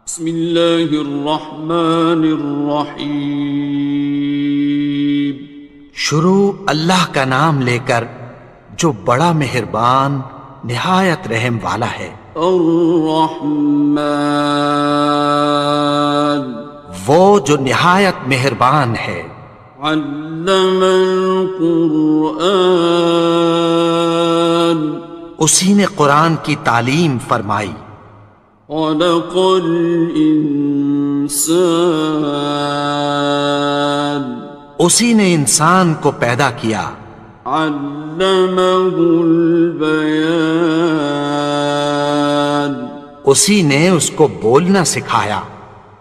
بسم اللہ الرحمن الرحیم۔ شروع اللہ کا نام لے کر جو بڑا مہربان نہایت رحم والا ہے۔ الرحمن، وہ جو نہایت مہربان ہے۔ علم القرآن، اسی نے قرآن کی تعلیم فرمائی۔ خلق الانسان، اسی نے انسان کو پیدا کیا۔ علمہ البیان، اسی نے اس کو بولنا سکھایا۔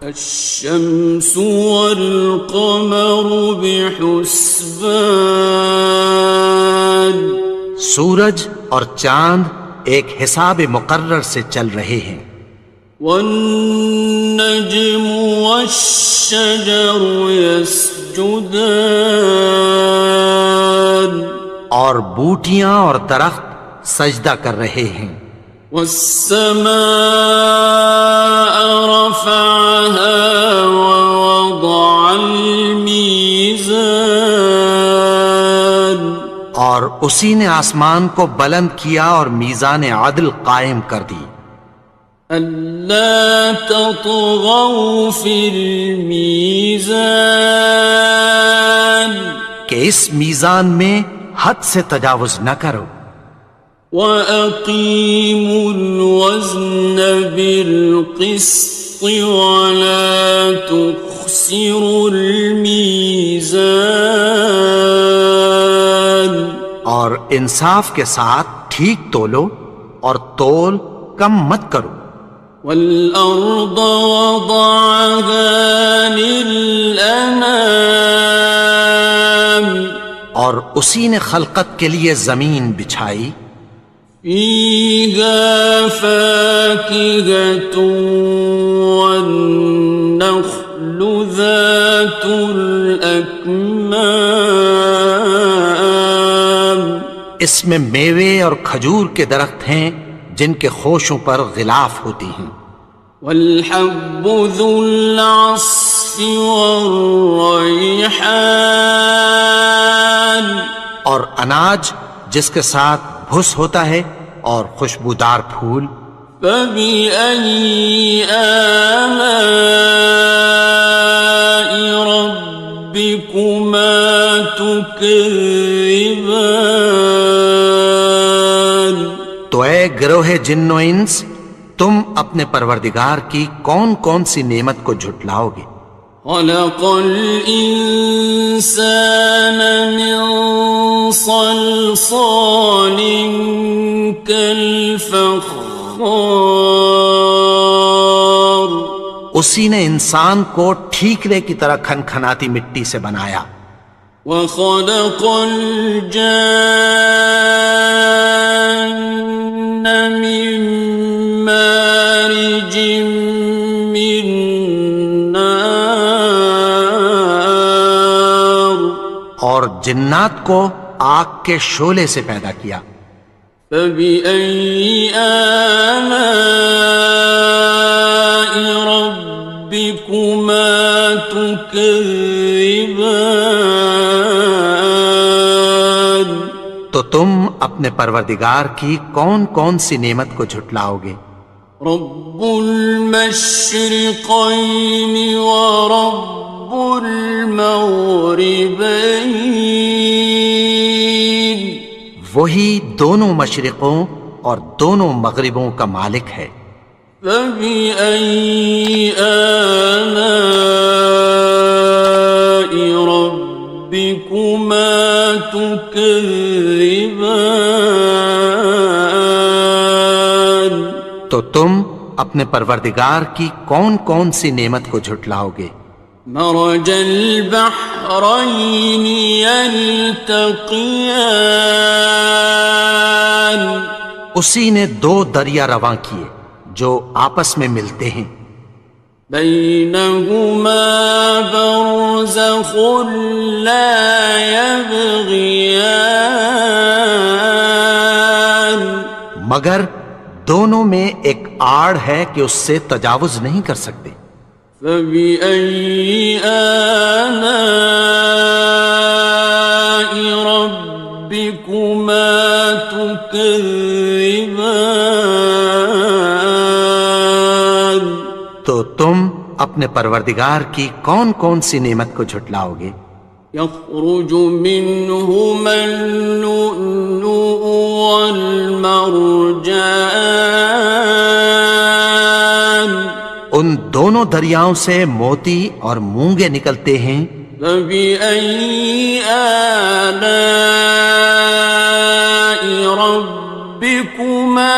الشمس والقمر بحسبان، سورج اور چاند ایک حساب مقرر سے چل رہے ہیں۔ والنجم والشجر يسجدان، اور بوٹیاں اور درخت سجدہ کر رہے ہیں۔ والسماء رفعها ووضع الميزان، اور اسی نے آسمان کو بلند کیا اور میزان عدل قائم کر دی۔ ألا تطغوا في الميزان، کہ اس میزان میں حد سے تجاوز نہ کرو۔ وَأَقِيمُوا الْوَزْنَ بِالْقِسْطِ وَلَا تُخْسِرُوا الْمِيزَانَ، اور انصاف کے ساتھ ٹھیک تولو اور تول کم مت کرو۔ وَالْأَرْضَ وَضَعَهَا لِلْأَنَامِ، اور اسی نے خلقت کے لیے زمین بچھائی۔ فِيهَا فَاكِهَةٌ وَالنَّخْلُ ذَاتُ الْأَكْمَامِ، اس میں میوے اور کھجور کے درخت ہیں جن کے خوشوں پر غلاف ہوتی ہیں۔ وَالْحَبُّ ذُو الْعَصْفِ وَالرَّيْحَانِ، اور اناج جس کے ساتھ بھس ہوتا ہے اور خوشبودار پھول۔ فَبِأَيِّ آلَاءِ رَبِّكُمَا تُكَذِّبَانِ، تو اے گروہ جن و انس، تم اپنے پروردگار کی کون کون سی نعمت کو جھٹلاؤ گے؟ خَلَقَ الْإِنسَانَ مِنْ صَلْصَالٍ كَالْفَخَّارِ، اسی نے انسان کو ٹھیکرے کی طرح کھنکھناتی مٹی سے بنایا۔ وَخَلَقَ الْجَانَّ مِن مَّارِجٍ مِّن نَّارٍ، اور جنات کو آگ کے شعلے سے پیدا کیا۔ فَبِأَيِّ آلَاءِ رَبِّكُمَا تُكَذِّبَانِ، تو تم اپنے پروردگار کی کون کون سی نعمت کو جھٹلاؤ گے؟ رب المشرقین ورب المغربین، وہی دونوں مشرقوں اور دونوں مغربوں کا مالک ہے۔ فَبِأَيِّ آلَاءِ رَبِّكُمَا تُكَذِّبَانِ، تو تم اپنے پروردگار کی کون کون سی نعمت کو جھٹلاؤ گے؟ مرج البحرین یلتقیان، اسی نے دو دریا رواں کیے جو آپس میں ملتے ہیں۔ بینہما برزخ لا یبغیان، مگر دونوں میں ایک آڑ ہے کہ اس سے تجاوز نہیں کر سکتے۔ فبأي آلاء ربكما تكذبان؟ تو تم اپنے پروردگار کی کون کون سی نعمت کو جھٹلاؤ گے؟ يخرج منهما اللؤلؤ والمرجان، ان دونوں دریاؤں سے موتی اور مونگے نکلتے ہیں۔ فبأي آلاء ربكما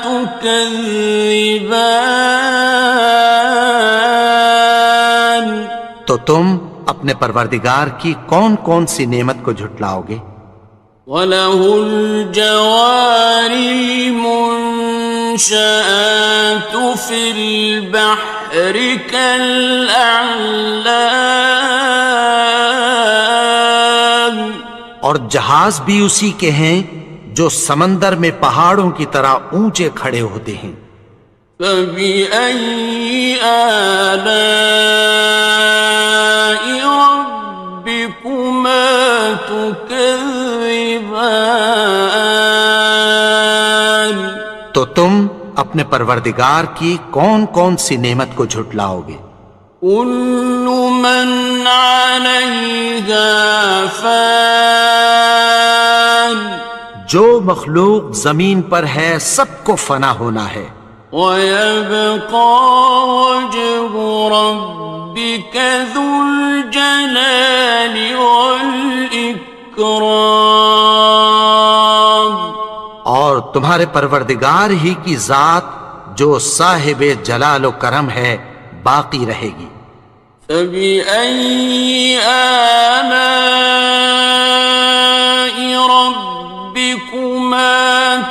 تكذبان؟ تو تم اپنے پروردگار کی کون کون سی نعمت کو جھٹلاؤ گے؟ وَلَهُ الْجَوَارِ الْمُنشَآتُ فِي الْبَحْرِ كَالْأَعْلَامِ، اور جہاز بھی اسی کے ہیں جو سمندر میں پہاڑوں کی طرح اونچے کھڑے ہوتے ہیں۔ فَبِأَيِّ آلَاءِ رَبِّكُمَا تُكَذِّبَانِ؟ تو تم اپنے پروردگار کی کون کون سی نعمت کو جھٹلاؤ گے؟ كُلُّ مَنْ عَلَيْهَا فَانٍ، جو مخلوق زمین پر ہے سب کو فنا ہونا ہے۔ وَيَبْقَى وَجْهُ رَبِّكَ ذُو الْجَلَالِ وَالْإِكْرَامِ، اور تمہارے پروردگار ہی کی ذات جو صاحب جلال و کرم ہے باقی رہے گی۔ فَبِأَيِّ آلَاءِ رَبِّكُمَا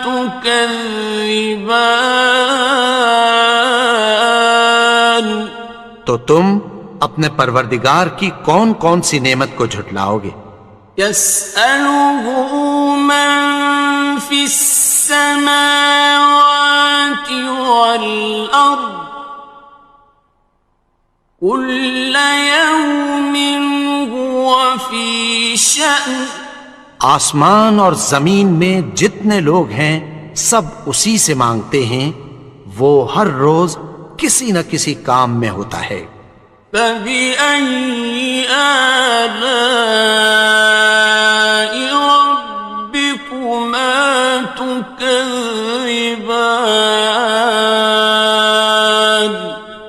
تُكَذِّبَانِ؟ تو تم اپنے پروردگار کی کون کون سی نعمت کو جھٹلاؤ گے؟ يَسْأَلُهُ مَن فِي السَّمَاوَاتِ وَالْأَرْضِ كُلَّ يَوْمٍ هُوَ فِي شَأْنٍ، آسمان اور زمین میں جتنے لوگ ہیں سب اسی سے مانگتے ہیں، وہ ہر روز کسی نہ کسی کام میں ہوتا ہے۔ فَبِأَيِّ آلَاءِ رَبِّكُمَا تُكَذِّبَانِ؟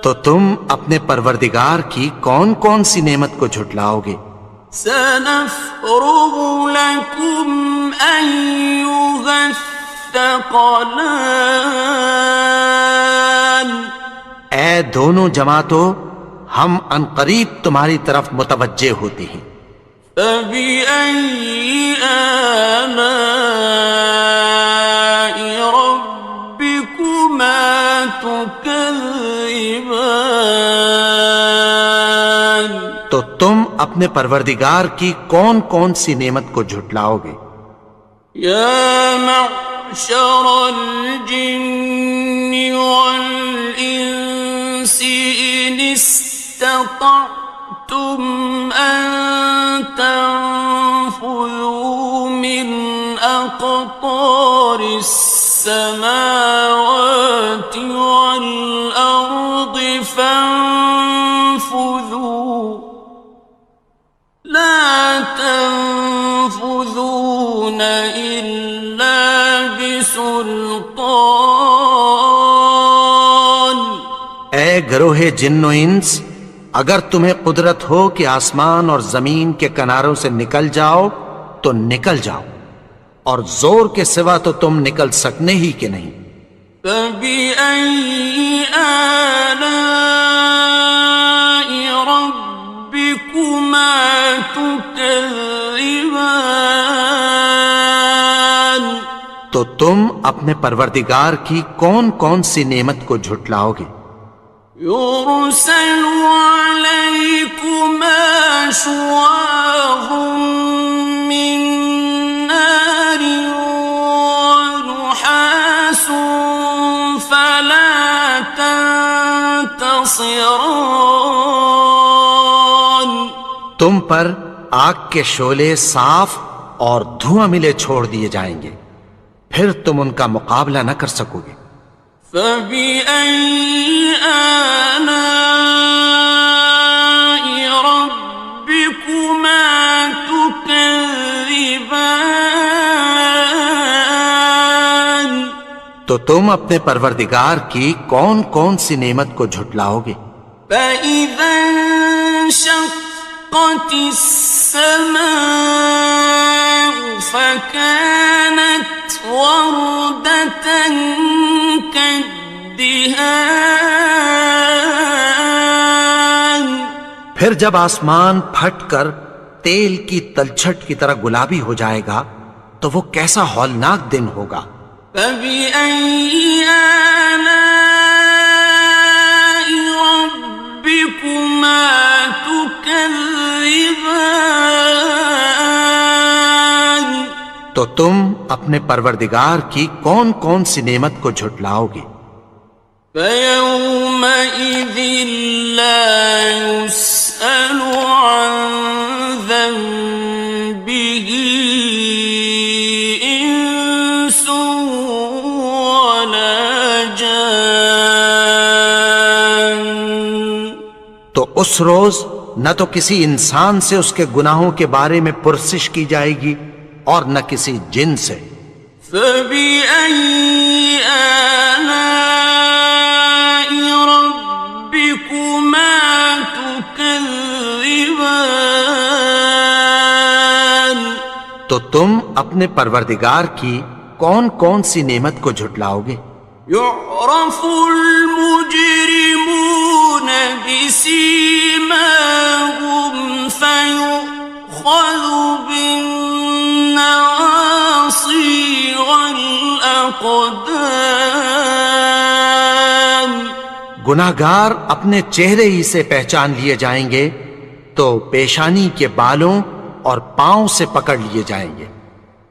تو تم اپنے پروردگار کی کون کون سی نعمت کو جھٹلاؤ گے؟ سَنَفْرُغُ لَكُمْ أَيُّهَ الثَّقَلَانِ، اے دونوں جماعتوں، ہم عنقریب تمہاری طرف متوجہ ہوتے ہیں۔ فَبِأَيِّ آلَاءِ رَبِّكُمَا تُكَذِّبَانِ؟ تو تم اپنے پروردگار کی کون کون سی نعمت کو جھٹلاؤ گے؟ يَا مَعْشَرَ الْجِنِّ وَالْإِنسِ إِنِ اسْتَطَعْتُمْ أَن تَنفُذُوا مِنْ أَقْطَارِ السَّمَاوَاتِ وَالْأَرْضِ فَانفُذُوا، لَا تَنفُذُونَ إِلَّا بِسُلْطَانٍ۔ اے گروہ جن و انس، اگر تمہیں قدرت ہو کہ آسمان اور زمین کے کناروں سے نکل جاؤ تو نکل جاؤ، اور زور کے سوا تو تم نکل سکنے ہی کہ نہیں۔ فَبِأَيِّ آلَاءِ رَبِّكُمَا تُكَذِّبَانِ؟ تو تم اپنے پروردگار کی کون کون سی نعمت کو جھٹلاؤ گے؟ يُرْسَلُ عَلَيْكُمَا شُوَاظٌ مِّن نَّارٍ وَنُحَاسٌ خاصران. تم پر آگ کے شعلے صاف اور دھواں ملے چھوڑ دیے جائیں گے، پھر تم ان کا مقابلہ نہ کر سکو گے۔ فبأي آلاء ربكما تكذبان. تو تم اپنے پروردگار کی کون کون سی نعمت کو جھٹلاؤ گے؟ فإذا انشقت السماء فكانت وردة كالدهان. پھر جب آسمان پھٹ کر تیل کی تلچھٹ کی طرح گلابی ہو جائے گا تو وہ کیسا ہولناک دن ہوگا۔ فبأي آلاء ربكما تكذبان. تو تم اپنے پروردگار کی کون کون سی نعمت کو جھٹلاؤ گے؟ فيومئذ لا يسأل عن ذنبه إنس ولا جان. تو اس روز نہ تو کسی انسان سے اس کے گناہوں کے بارے میں پرسش کی جائے گی اور نہ کسی جن سے۔ فبأي آلاء ربكما تكذبان. تو تم اپنے پروردگار کی کون کون سی نعمت کو جھٹلاؤ گے؟ يعرف المجرمون بسيماهم فيؤخذ بالنواصي والأقدام. گناہگار اپنے چہرے ہی سے پہچان لیے جائیں گے تو پیشانی کے بالوں اور پاؤں سے پکڑ لیے جائیں گے۔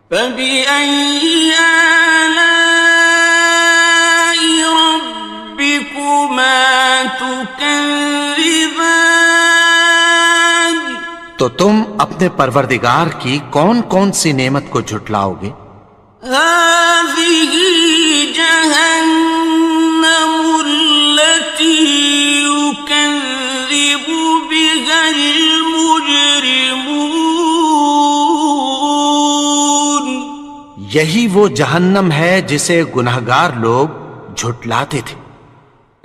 فبأي آلاء ربكما تكذبان. تو تم اپنے پروردگار کی کون کون سی نعمت کو جھٹلاؤ گے؟ هذه جهنم التي يكذب بها المجرمون. یہی وہ جہنم ہے جسے گناہگار لوگ جھٹلاتے تھے۔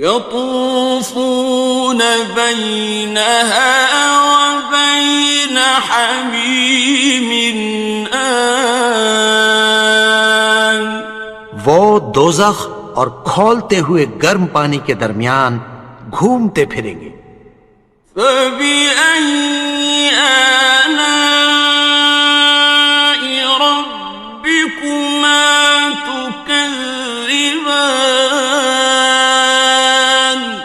يطوفون بينها وبين حميم آن. وہ دوزخ اور کھولتے ہوئے گرم پانی کے درمیان گھومتے پھریں گے۔ فبأي آلاء ربكما تكذبان.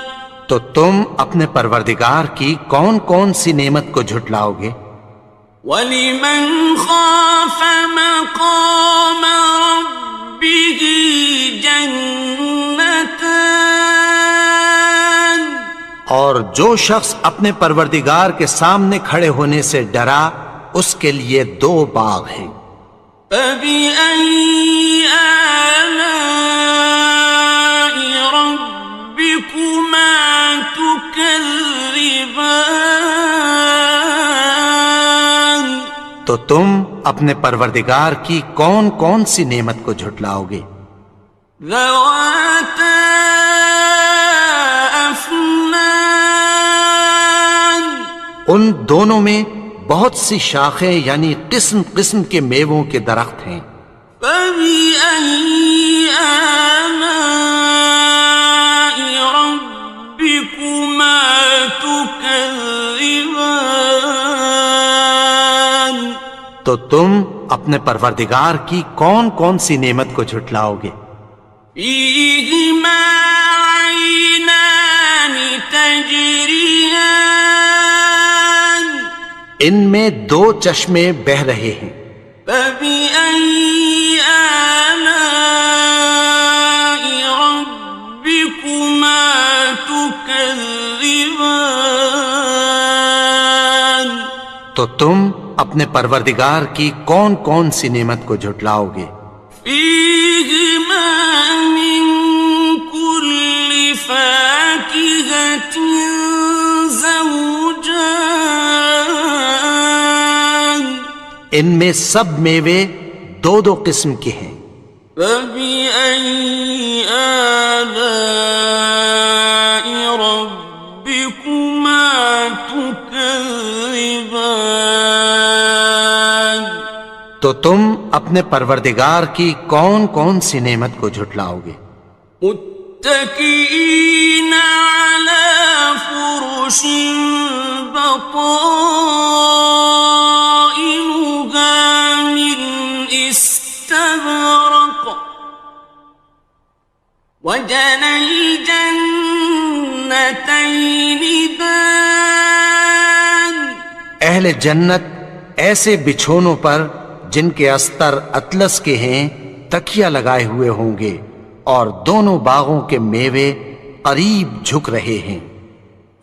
تو تم اپنے پروردگار کی کون کون سی نعمت کو جھٹلاؤ گے؟ وَلِمَنْ خَافَ مَقَامَ رَبِّهِ جَنَّتَانِ. اور جو شخص اپنے پروردگار کے سامنے کھڑے ہونے سے ڈرا اس کے لیے دو باغ ہیں۔ فَبِأَيِّ آلَاءِ رَبِّكُمَا تُكَذِّبَانِ. تو تم اپنے پروردگار کی کون کون سی نعمت کو جھٹلاؤ گے؟ ذَوَاتَا أَفْنَانٍ. ان دونوں میں بہت سی شاخیں یعنی قسم قسم کے میووں کے درخت ہیں۔ فَبِأَيِّ آلَاءِ رَبِّكُمَا تُكَذِّبَانِ. تو تم اپنے پروردگار کی کون کون سی نعمت کو جھٹلاؤ گے؟ فِيهِمَا عَيْنَانِ تَجْرِيَانِ. ان میں دو چشمے بہہ رہے ہیں۔ فَبِأَيِّ آلَاءِ رَبِّكُمَا تُكَذِّبَانِ. تكذبان تو تم اپنے پروردگار کی کون کون سی نعمت کو جھٹلاؤ گے؟ فيهما من كل فاكهة زوجان ان میں سب میوے دو دو قسم کے ہیں۔ فبأي آلاء ربكما تكذبان تو تم اپنے پروردگار کی کون کون سی نعمت کو جھٹلاؤ گے؟ متكئين على فرش بطائنها من استبرق وجنى الجنتين دان اہل جنت ایسے بچھونوں پر جن کے استر اطلس کے ہیں تکیہ لگائے ہوئے ہوں گے اور دونوں باغوں کے میوے قریب جھک رہے ہیں۔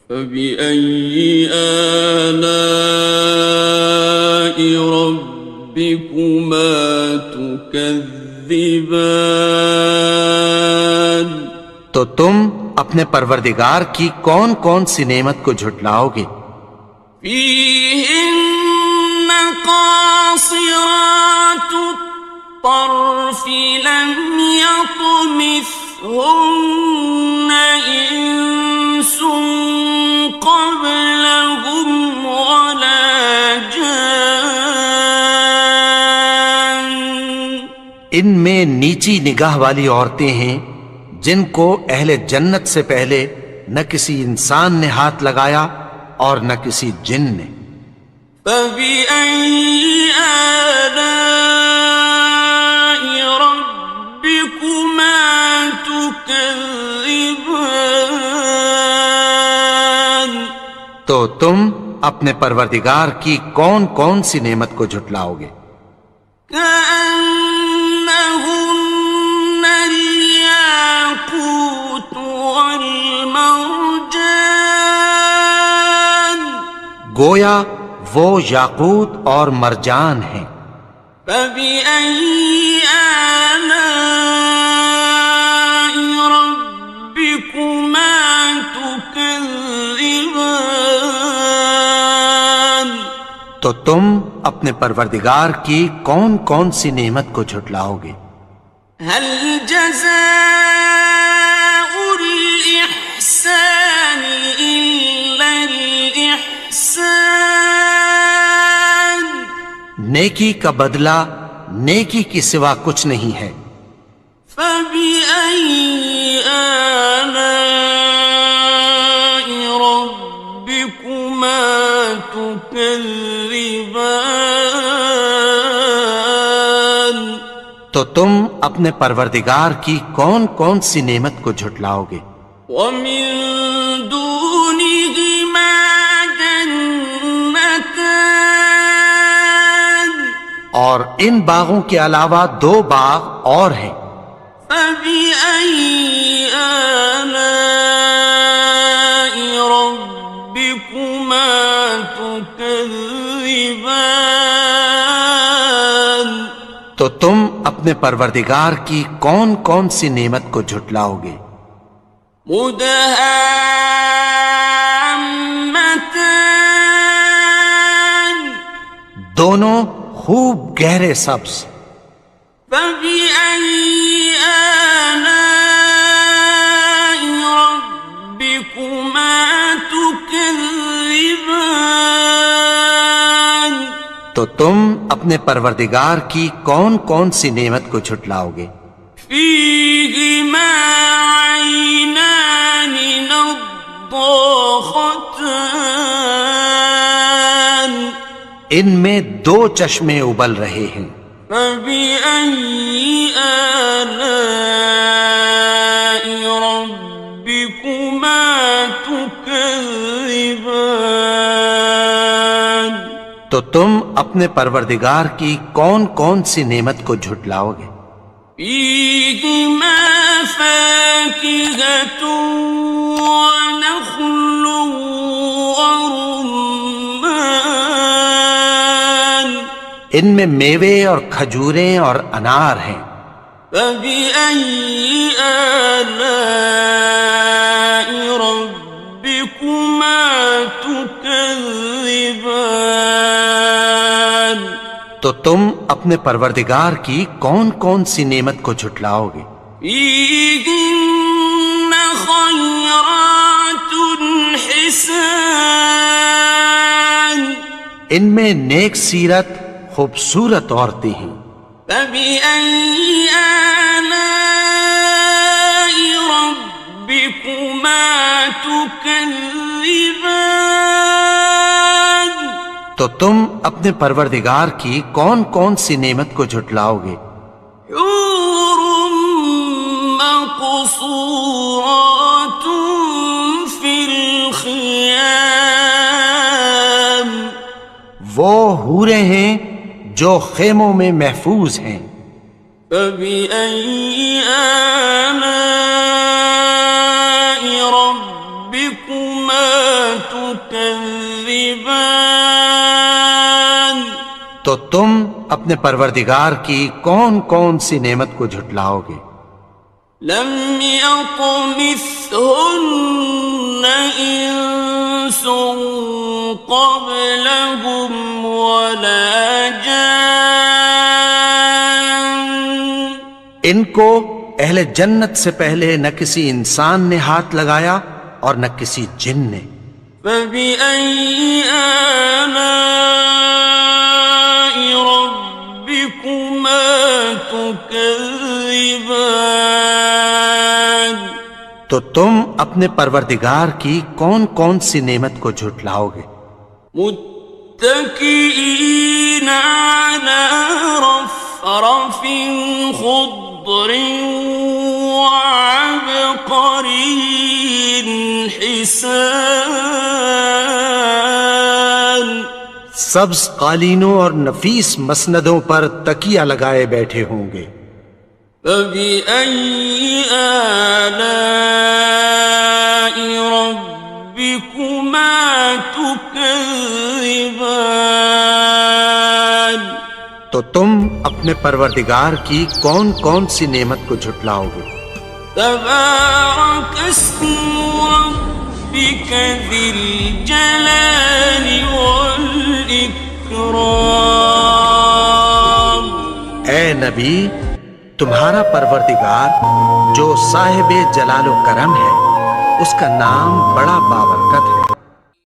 فبأي آلاء ربكما تكذبان تو تم اپنے پروردگار کی کون کون سی نعمت کو جھٹلاؤ گے؟ فيهن قاصرات الطرف لم يطمثهن إنس قبلهم ولا جان ان میں نیچی نگاہ والی عورتیں ہیں جن کو اہل جنت سے پہلے نہ کسی انسان نے ہاتھ لگایا اور نہ کسی جن نے۔ فبأي آلاء ربكما تكذبان تو تم اپنے پروردگار کی کون کون سی نعمت کو جھٹلاؤ گے؟ كأنهن الياقوت والمرجان گویا وہ یاقوت اور مرجان ہیں۔ فبأي آلاء ربكما تكذبان تو تم اپنے پروردگار کی کون کون سی نعمت کو جھٹلاؤ گے؟ هل جزاء الإحسان إلا الإحسان نیکی کا بدلہ نیکی کی سوا کچھ نہیں ہے۔ فبأي آلاء ربكما تكذبان تو تم اپنے پروردگار کی کون کون سی نعمت کو جھٹلاؤ گے؟ ومن دونهما جنتان اور ان باغوں کے علاوہ دو باغ اور ہیں۔ فبأي آلاء ربكما تكذبان تو تم اپنے پروردگار کی کون کون سی نعمت کو جھٹلاؤ گے؟ مدهامتان دونوں خوب گہرے سبز۔ فبأي آلاء ربكما تكذبان تو تم اپنے پروردگار کی کون کون سی نعمت کو جھٹلاؤ گے؟ فيهما عينان نضاختان ان میں دو چشمے ابل رہے ہیں۔ فبأي آلاء ربكما تكذبان تو تم اپنے پروردگار کی کون کون سی نعمت کو جھٹلاؤ گے؟ فيهما فاكهة ونخل ورمان ان میں میوے اور کھجوریں اور انار ہیں. فبأي آلاء ربكما تكذبان تو تم اپنے پروردگار کی کون کون سی نعمت کو جھٹلاؤ گے؟ فيهن خيرات حسان ان میں نیک سیرت خوبصورت عورتیں ہیں. فبأي آلاء ربكما تكذبان تو تم اپنے پروردگار کی کون کون سی نعمت کو جھٹلاؤ گے؟ حور مقصورات في الخيام وہ حوریں ہیں جو خیموں میں محفوظ ہیں. فبأي آلاء ربكما تكذبان تو تم اپنے پروردگار کی کون کون سی نعمت کو جھٹلاؤ گے؟ لم يطمثهن إنس قبلهم ولا جان ان کو اہل جنت سے پہلے نہ کسی انسان نے ہاتھ لگایا اور نہ کسی جن نے. فبأي آلاء ربكما تكذبان تو تم اپنے پروردگار کی کون کون سی نعمت کو جھٹلاؤ گے؟ متكئين على رفرف خضر وعبقري حسان سبز قالینوں اور نفیس مسندوں پر تکیہ لگائے بیٹھے ہوں گے. فبأي آلاء ربكما تكذبان تو تم اپنے پروردگار کی کون کون سی نعمت کو جھٹلاؤ گے؟ تبارك اسم ربك ذي الجلال والإكرام اے نبی، تمہارا پروردگار جو صاحب جلال و کرم ہے، اس کا نام بڑا بابرکت ہے.